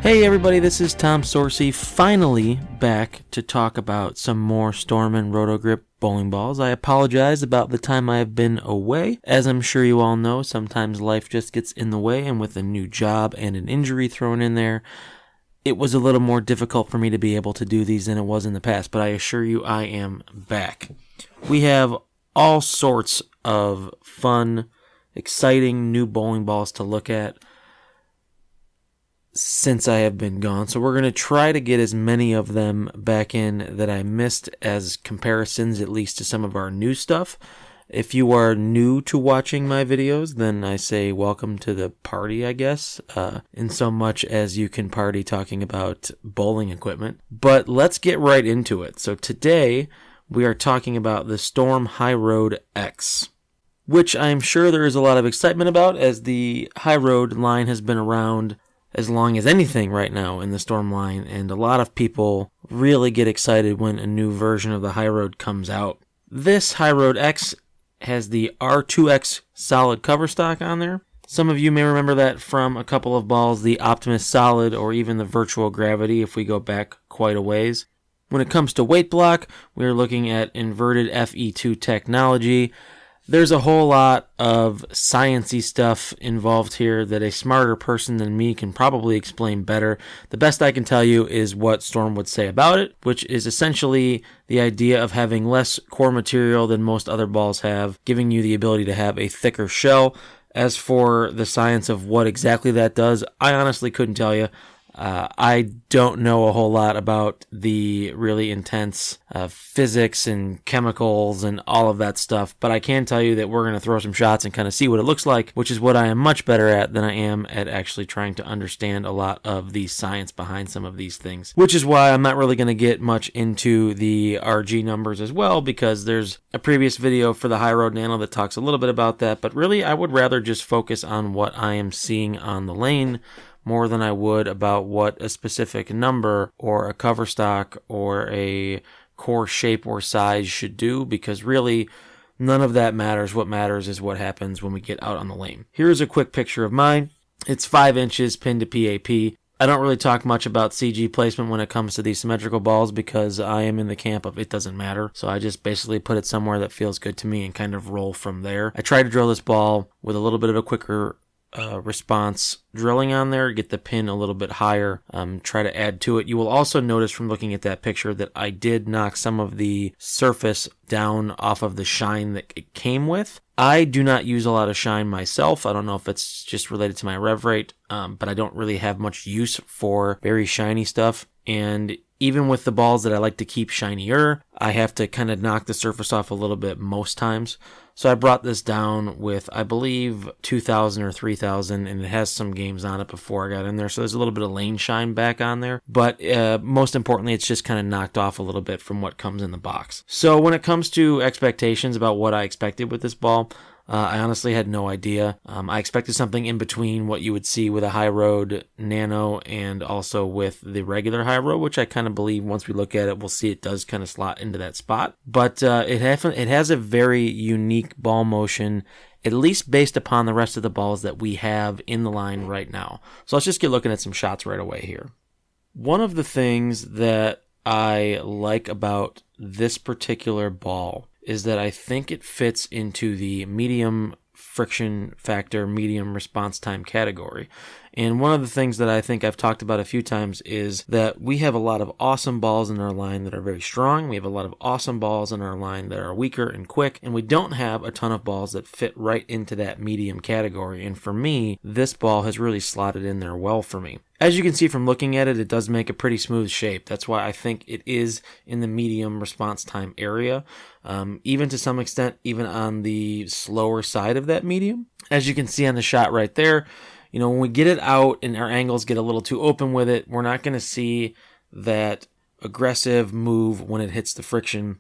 Hey everybody, this is Tom Sorcy, finally back to talk about some more Storm and Roto-Grip bowling balls. I apologize about the time I have been away. As I'm sure you all know, sometimes life just gets in the way, and with a new job and an injury thrown in there, it was a little more difficult for me to be able to do these than it was in the past, but I assure you I am back. We have all sorts of fun, exciting new bowling balls to look at since I have been gone. So we're going to try to get as many of them back in that I missed as comparisons, at least to some of our new stuff. If you are new to watching my videos, then I say welcome to the party, I guess, in so much as you can party talking about bowling equipment. But let's get right into it. So today we are talking about the Storm High Road X, which I'm sure there is a lot of excitement about, as the High Road line has been around as long as anything right now in the Storm line, and a lot of people really get excited when a new version of the High Road comes out. This High Road X has the R2X solid cover stock on there. Some of you may remember that from a couple of balls, the Optimus Solid or even the Virtual Gravity if we go back quite a ways. When it comes to weight block, we're looking at inverted FE2 technology. There's a whole lot of science-y stuff involved here that a smarter person than me can probably explain better. The best I can tell you is what Storm would say about it, which is essentially the idea of having less core material than most other balls have, giving you the ability to have a thicker shell. As for the science of what exactly that does, I honestly couldn't tell you. I don't know a whole lot about the really intense physics and chemicals and all of that stuff, but I can tell you that we're going to throw some shots and kind of see what it looks like, which is what I am much better at than I am at actually trying to understand a lot of the science behind some of these things, which is why I'm not really going to get much into the RG numbers as well, because there's a previous video for the High Road Nano that talks a little bit about that, but really I would rather just focus on what I am seeing on the lane more than I would about what a specific number or a cover stock or a core shape or size should do, because really none of that matters. What matters is what happens when we get out on the lane. Here's a quick picture of mine. It's 5 inches pinned to PAP. I don't really talk much about CG placement when it comes to these symmetrical balls because I am in the camp of it doesn't matter. So I just basically put it somewhere that feels good to me and kind of roll from there. I try to drill this ball with a little bit of a quicker response drilling on there, get the pin a little bit higher, try to add to it. You will also notice from looking at that picture that I did knock some of the surface down off of the shine that it came with. I do not use a lot of shine myself. I don't know if it's just related to my rev rate, but I don't really have much use for very shiny stuff. And even with the balls that I like to keep shinier, I have to kind of knock the surface off a little bit most times. So I brought this down with, I believe, 2,000 or 3,000, and it has some games on it before I got in there. So there's a little bit of lane shine back on there. But most importantly, it's just kind of knocked off a little bit from what comes in the box. So when it comes to expectations about what I expected with this ball, I honestly had no idea. I expected something in between what you would see with a High Road Nano and also with the regular High Road, which I kind of believe once we look at it, we'll see it does kind of slot into that spot. But it has a very unique ball motion, at least based upon the rest of the balls that we have in the line right now. So let's just get looking at some shots right away here. One of the things that I like about this particular ball is that I think it fits into the medium friction factor, medium response time category. And one of the things that I think I've talked about a few times is that we have a lot of awesome balls in our line that are very strong. We have a lot of awesome balls in our line that are weaker and quick. And we don't have a ton of balls that fit right into that medium category. And for me, this ball has really slotted in there well for me. As you can see from looking at it, it does make a pretty smooth shape. That's why I think it is in the medium response time area. Even to some extent, even on the slower side of that medium. As you can see on the shot right there, when we get it out and our angles get a little too open with it, we're not going to see that aggressive move when it hits the friction.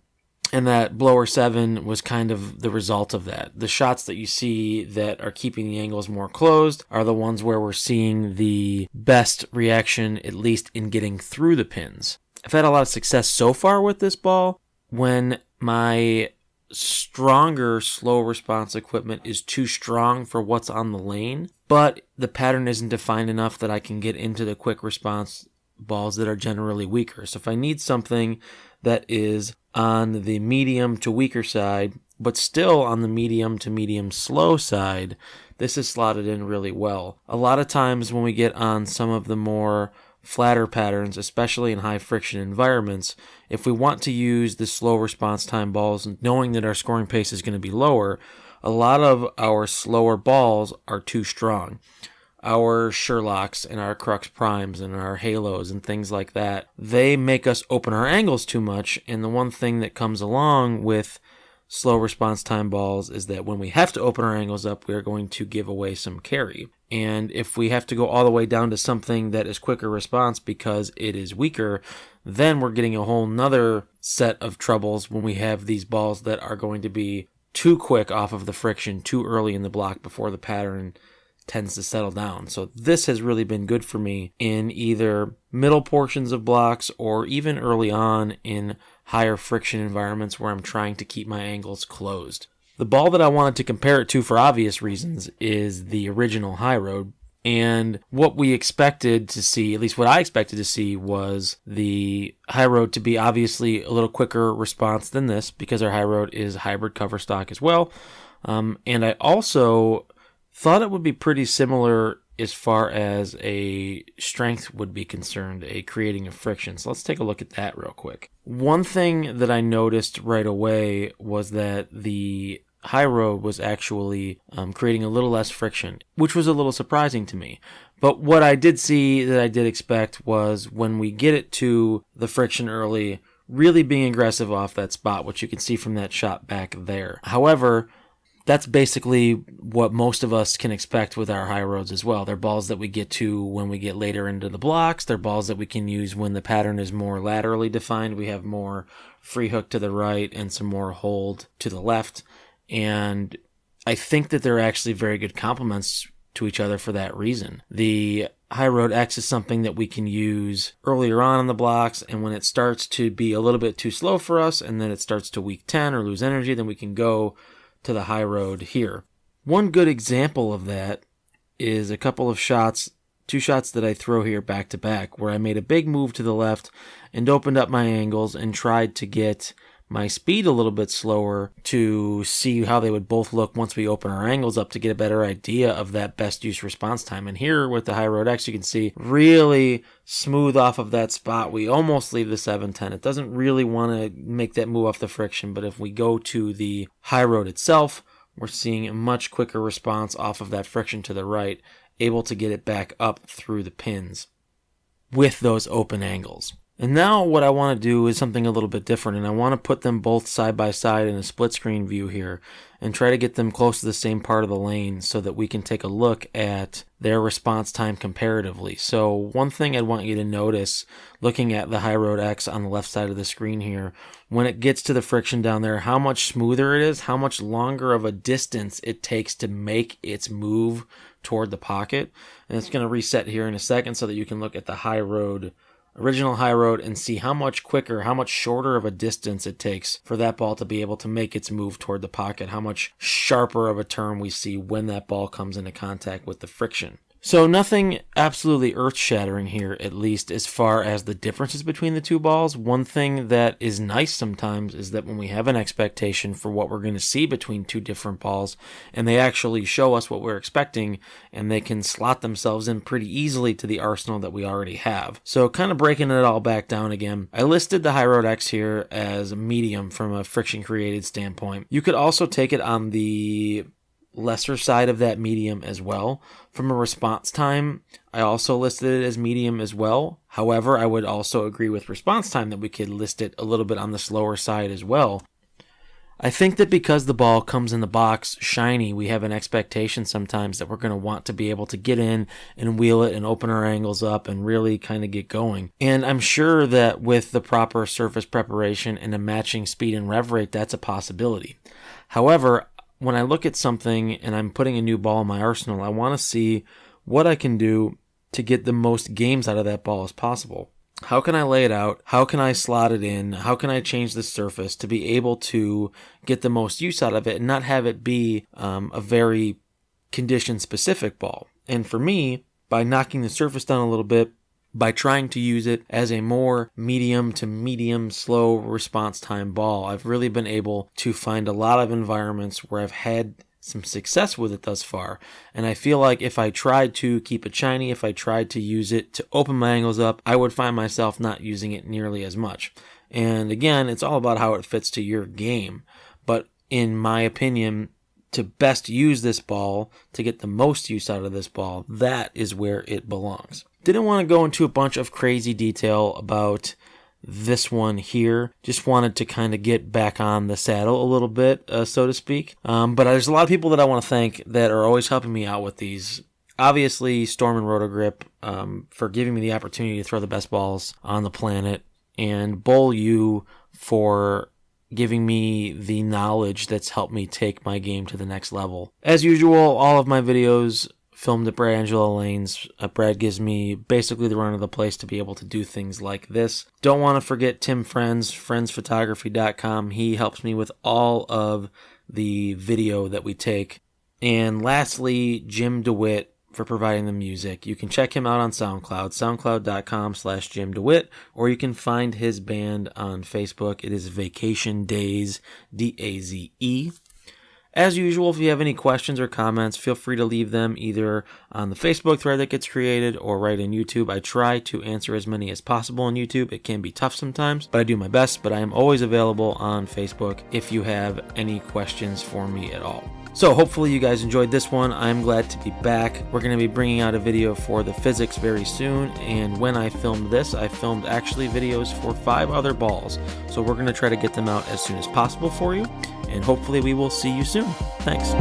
And that blower 7 was kind of the result of that. The shots that you see that are keeping the angles more closed are the ones where we're seeing the best reaction, at least in getting through the pins. I've had a lot of success so far with this ball when my stronger slow response equipment is too strong for what's on the lane, but the pattern isn't defined enough that I can get into the quick response balls that are generally weaker. So if I need something that is on the medium to weaker side, but still on the medium to medium slow side, this is slotted in really well. A lot of times when we get on some of the more flatter patterns, especially in high friction environments, if we want to use the slow response time balls, knowing that our scoring pace is going to be lower, a lot of our slower balls are too strong. Our Sherlocks and our Crux Primes and our Halos and things like that, they make us open our angles too much. And the one thing that comes along with slow response time balls is that when we have to open our angles up, we are going to give away some carry. And if we have to go all the way down to something that is quicker response because it is weaker, then we're getting a whole nother set of troubles when we have these balls that are going to be too quick off of the friction too early in the block before the pattern tends to settle down. So this has really been good for me in either middle portions of blocks or even early on in higher friction environments where I'm trying to keep my angles closed. The ball that I wanted to compare it to for obvious reasons is the original High Road. And what we expected to see, at least what I expected to see, was the High Road to be obviously a little quicker response than this because our High Road is hybrid cover stock as well. And I also thought it would be pretty similar as far as a strength would be concerned, a creating of friction. So let's take a look at that real quick. One thing that I noticed right away was that the High Road was actually creating a little less friction, which was a little surprising to me. But what I did see that I did expect was when we get it to the friction early, really being aggressive off that spot, which you can see from that shot back there. However, that's basically what most of us can expect with our High Roads as well. They're balls that we get to when we get later into the blocks. They're balls that we can use when the pattern is more laterally defined. We have more free hook to the right and some more hold to the left. And I think that they're actually very good complements to each other for that reason. The High Road X is something that we can use earlier on in the blocks, and when it starts to be a little bit too slow for us and then it starts to weak 10 or lose energy, then we can go to the High Road here. One good example of that is a couple of shots, 2 shots that I throw here back to back, where I made a big move to the left and opened up my angles and tried to get my speed a little bit slower to see how they would both look once we open our angles up to get a better idea of that best use response time. And here with the High Road X, you can see really smooth off of that spot. We almost leave the 710. It doesn't really want to make that move off the friction, but if we go to the High Road itself, we're seeing a much quicker response off of that friction to the right, able to get it back up through the pins with those open angles. And now what I want to do is something a little bit different, and I want to put them both side by side in a split screen view here and try to get them close to the same part of the lane so that we can take a look at their response time comparatively. So one thing I'd want you to notice looking at the High Road X on the left side of the screen here, when it gets to the friction down there, how much smoother it is, how much longer of a distance it takes to make its move toward the pocket. And it's going to reset here in a second so that you can look at the original High Road and see how much quicker, how much shorter of a distance it takes for that ball to be able to make its move toward the pocket, how much sharper of a turn we see when that ball comes into contact with the friction. So nothing absolutely earth-shattering here, at least as far as the differences between the two balls. One thing that is nice sometimes is that when we have an expectation for what we're going to see between two different balls, and they actually show us what we're expecting, and they can slot themselves in pretty easily to the arsenal that we already have. So kind of breaking it all back down again, I listed the High Road X here as medium from a friction created standpoint. You could also take it on the lesser side of that medium as well. From a response time, I also listed it as medium as well. However, I would also agree with response time that we could list it a little bit on the slower side as well. I think that because the ball comes in the box shiny, we have an expectation sometimes that we're going to want to be able to get in and wheel it and open our angles up and really kind of get going. And I'm sure that with the proper surface preparation and a matching speed and rev rate, that's a possibility. However, when I look at something and I'm putting a new ball in my arsenal, I want to see what I can do to get the most games out of that ball as possible. How can I lay it out? How can I slot it in? How can I change the surface to be able to get the most use out of it and not have it be a very condition-specific ball? And for me, by knocking the surface down a little bit, by trying to use it as a more medium to medium slow response time ball, I've really been able to find a lot of environments where I've had some success with it thus far. And I feel like if I tried to keep it shiny, if I tried to use it to open my angles up, I would find myself not using it nearly as much. And again, it's all about how it fits to your game. But in my opinion, to best use this ball, to get the most use out of this ball, that is where it belongs. Didn't want to go into a bunch of crazy detail about this one here. Just wanted to kind of get back on the saddle a little bit, so to speak. But there's a lot of people that I want to thank that are always helping me out with these. Obviously, Storm and Rotogrip for giving me the opportunity to throw the best balls on the planet, and Bull U for giving me the knowledge that's helped me take my game to the next level. As usual, all of my videos filmed at Brad Angelo Lanes. Brad gives me basically the run of the place to be able to do things like this. Don't want to forget Tim Friends, friendsphotography.com. He helps me with all of the video that we take. And lastly, Jim DeWitt for providing the music. You can check him out on SoundCloud, soundcloud.com/Jim DeWitt, or you can find his band on Facebook. It is Vacation Daze, DAZE. As usual, if you have any questions or comments, feel free to leave them either on the Facebook thread that gets created or right in YouTube. I try to answer as many as possible on YouTube. It can be tough sometimes, but I do my best. But I am always available on Facebook if you have any questions for me at all. So hopefully you guys enjoyed this one. I'm glad to be back. We're going to be bringing out a video for the physics very soon. And when I filmed this, I filmed actually videos for 5 other balls. So we're going to try to get them out as soon as possible for you. And hopefully we will see you soon. Thanks.